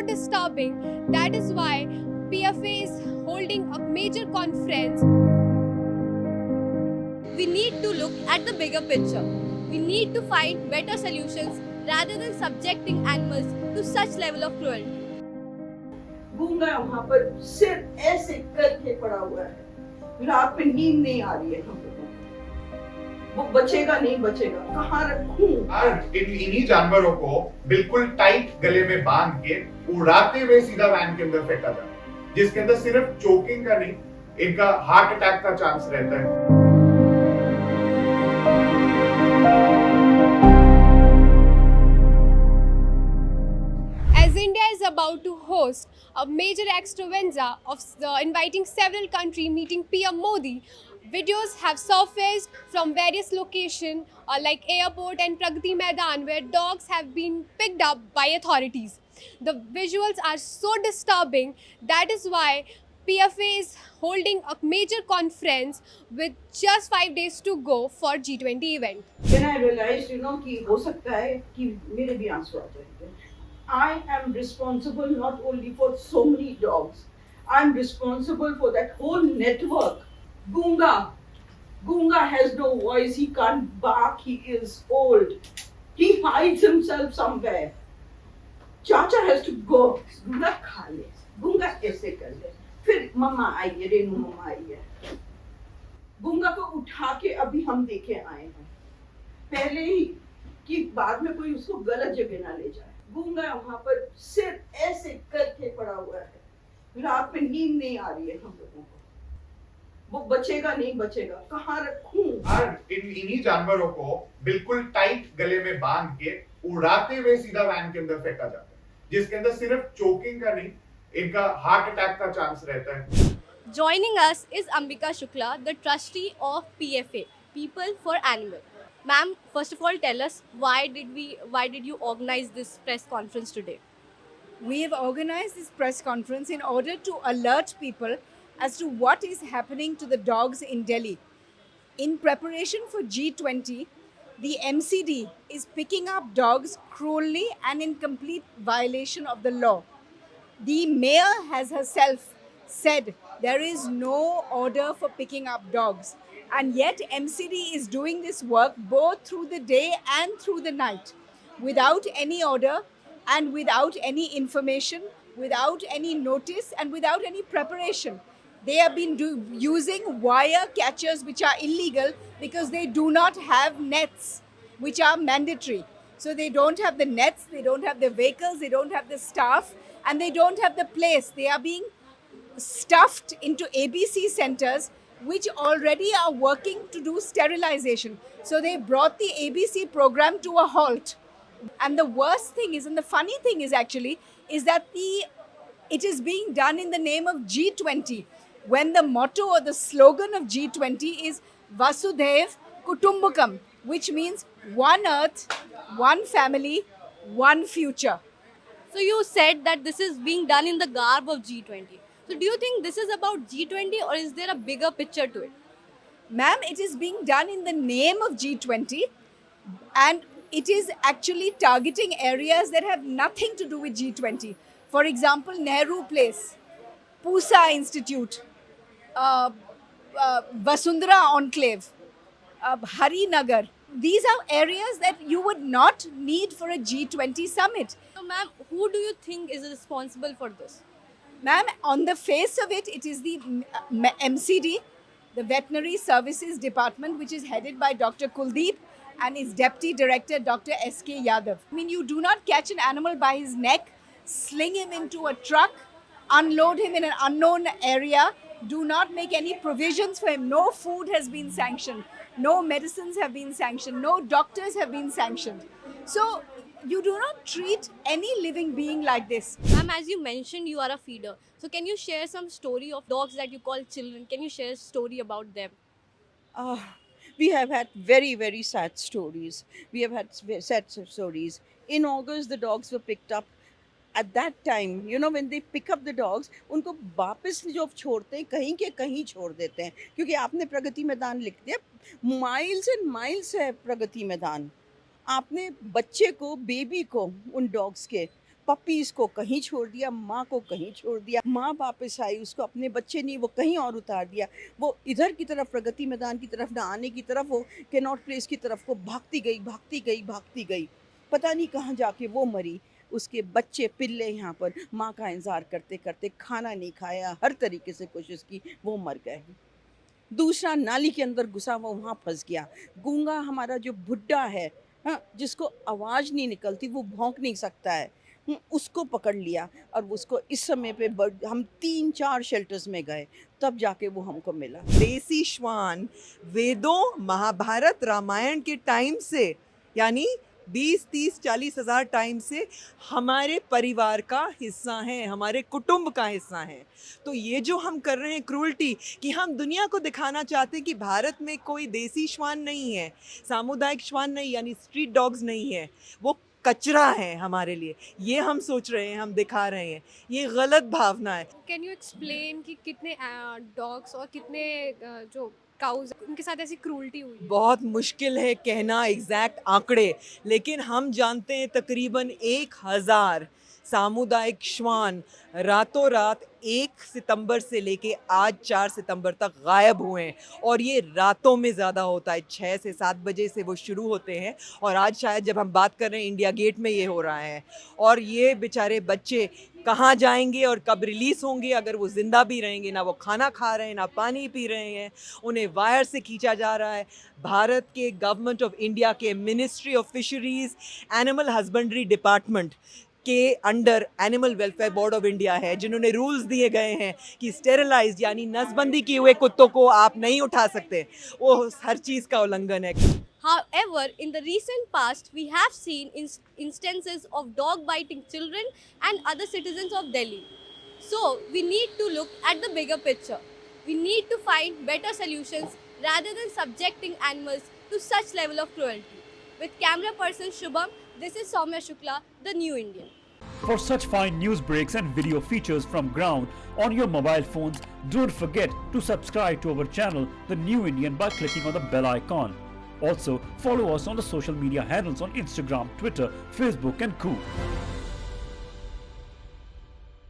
disturbing. That is why PFA is holding a major conference. We need to look at the bigger picture. We need to find better solutions rather than subjecting animals to such level of cruelty. गूंगा वहाँ पर सिर ऐसे करके पड़ा हुआ है, रात में नींद नहीं आ रही है हम लोगों को। वो बचेगा नहीं बचेगा, कहाँ रखूं? इन्हीं जानवरों को बिल्कुल टाइट गले में बांध के उड़ाते हुए सीधा वैन के अंदर फेंका जाता है, जिसके अंदर सिर्फ चोकिंग का नहीं, इनका हार्ट अटैक का चांस रहता है। As India is about to host a major extravaganza of inviting several countries meeting PM Modi, videos have surfaced from various locations like airport and Pragati Maidan where dogs have been picked up by authorities. The visuals are so disturbing. That is why PFA is holding a major conference with just 5 days to go for G20 event. Then I realized, कि हो सकता है कि मेरे भी आंसू आ जाएंगे। I am responsible not only for so many dogs, I am responsible for that whole network. Gunga has no voice, he can't bark, he is old. He hides himself somewhere. Chacha has to go. Gunga खा ले, Gunga ऐसे कर ले, फिर मम्मा आई है, रेनू मम्मा आई है। गुंगा को उठा के अभी हम देखे आए हैं, पहले ही कि बाद में कोई उसको गलत जगह ना ले जाए। गूंगा वहाँ पर सिर ऐसे करके पड़ा हुआ है, रात में नींद नहीं आ रही है हम लोगों को। वो बचेगा नहीं बचेगा, कहाँ रखूं? इन्हीं जानवरों को बिल्कुल टाइट गले में बांध के उड़ाते हुए सीधा वैन के अंदर फेंका जाता है, जिसके अंदर सिर्फ चोकिंग का नहीं, इनका हार्ट अटैक का चांस रहता है। Joining us is Ambika Shukla, the trustee of PFA, People for Animal. Ma'am, first of all, tell us why did you organize this press conference today? We have organized this press conference in order to alert people as to what is happening to the dogs in Delhi. In preparation for G20, the MCD is picking up dogs cruelly and in complete violation of the law. The mayor has herself said there is no order for picking up dogs. And yet MCD is doing this work both through the day and through the night without any order and without any information, without any notice and without any preparation. They have been using wire catchers which are illegal because they do not have nets which are mandatory. So they don't have the nets, they don't have the vehicles, they don't have the staff and they don't have the place. They are being stuffed into ABC centers which already are working to do sterilization. So they brought the ABC program to a halt. And the worst thing is, and the funny thing is actually, is that it is being done in the name of G20, when the motto or the slogan of G20 is Vasudhaiv Kutumbakam, which means one earth, one family, one future. So you said that this is being done in the garb of G20. So do you think this is about G20 or is there a bigger picture to it? Ma'am, it is being done in the name of G20 and it is actually targeting areas that have nothing to do with G20. For example, Nehru Place, Pusa Institute, Vasundhara Enclave, Harinagar. These are areas that you would not need for a G20 summit. So ma'am, who do you think is responsible for this? Ma'am, on the face of it, it is the MCD, the Veterinary Services Department, which is headed by Dr. Kuldeep and his Deputy Director, Dr. S.K. Yadav. I mean, you do not catch an animal by his neck, sling him into a truck, unload him in an unknown area, do not make any provisions for him. No food has been sanctioned, no medicines have been sanctioned, no doctors have been sanctioned. So, you do not treat any living being like this. Ma'am, as you mentioned, you are a feeder. So can you share some story of dogs that you call children? Can you share a story about them? We have had very, very sad stories. We have had sad stories. In August, the dogs were picked up. At that time, when they pick up the dogs, उनको वापस जो छोड़ते हैं कहीं के कहीं छोड़ देते हैं, क्योंकि आपने प्रगति मैदान लिख दिया, माइल्स एंड माइल्स है प्रगति मैदान। आपने बच्चे को, बेबी को, उन डॉग्स के पपीज को कहीं छोड़ दिया, माँ को कहीं छोड़ दिया, माँ वापस आई, उसको अपने बच्चे नहीं, वो कहीं और उतार दिया। वो इधर की तरफ, प्रगति मैदान की तरफ ना आने की तरफ, वो कैनॉट प्लेस की तरफ को भागती गई, भागती गई, भागती गई। पता नहीं कहाँ जाके वो मरी। उसके बच्चे पिल्ले यहाँ पर माँ का इंतज़ार करते करते, खाना नहीं खाया, हर तरीके से कोशिश की, वो मर गए। दूसरा नाली के अंदर घुसा, वो वहाँ फंस गया। गूंगा हमारा जो बुड्ढा है, हाँ, जिसको आवाज़ नहीं निकलती, वो भौंक नहीं सकता है, उसको पकड़ लिया और उसको इस समय पे हम 3-4 शेल्टर्स में गए, तब जाके वो हमको मिला। देसी श्वान वेदों, महाभारत, रामायण के टाइम से, यानी 20-30-40 हज़ार टाइम से हमारे परिवार का हिस्सा हैं, हमारे कुटुंब का हिस्सा हैं। तो ये जो हम कर रहे हैं क्रूल्टी, कि हम दुनिया को दिखाना चाहते हैं कि भारत में कोई देसी श्वान नहीं है, सामुदायिक श्वान नहीं, यानी स्ट्रीट डॉग्स नहीं है, वो कचरा है हमारे लिए, ये हम सोच रहे हैं, हम दिखा रहे हैं। ये गलत भावना है। कैन यू एक्सप्लेन कि कितने डॉग्स और कितने जो काउज उनके साथ ऐसी क्रूल्टी हुई है? बहुत मुश्किल है कहना एग्जैक्ट आंकड़े, लेकिन हम जानते हैं तकरीबन 1000 सामुदायिक श्वान रातों रात 1 सितंबर से लेके आज 4 सितंबर तक गायब हुए हैं। और ये रातों में ज़्यादा होता है, 6 से 7 बजे से वो शुरू होते हैं, और आज शायद जब हम बात कर रहे हैं इंडिया गेट में ये हो रहा है। और ये बेचारे बच्चे कहाँ जाएंगे और कब रिलीज़ होंगे, अगर वो ज़िंदा भी रहेंगे? ना वो खाना खा रहे हैं, ना पानी पी रहे हैं, उन्हें वायर से खींचा जा रहा है। भारत के गवर्नमेंट ऑफ इंडिया के ministry of fisheries, animal husbandry department के under animal welfare board of India है, जिन्होंने रूल्स दिए गए हैं कि स्टेरिलाइज्ड यानी नसबंदी किए हुए कुत्तों को आप नहीं उठा सकते। वो हर चीज़ का उल्लंघन है। However, in the recent past, we have seen instances of dog biting children and other citizens of Delhi. So, we need to look at the bigger picture. We need to find better solutions rather than subjecting animals to such level of cruelty. With camera person Shubham, this is Soumya Shukla, the New Indian. For such fine news breaks and video features from ground on your mobile phones, don't forget to subscribe to our channel, The New Indian, by clicking on the bell icon. Also, follow us on the social media handles on Instagram, Twitter, Facebook and Co.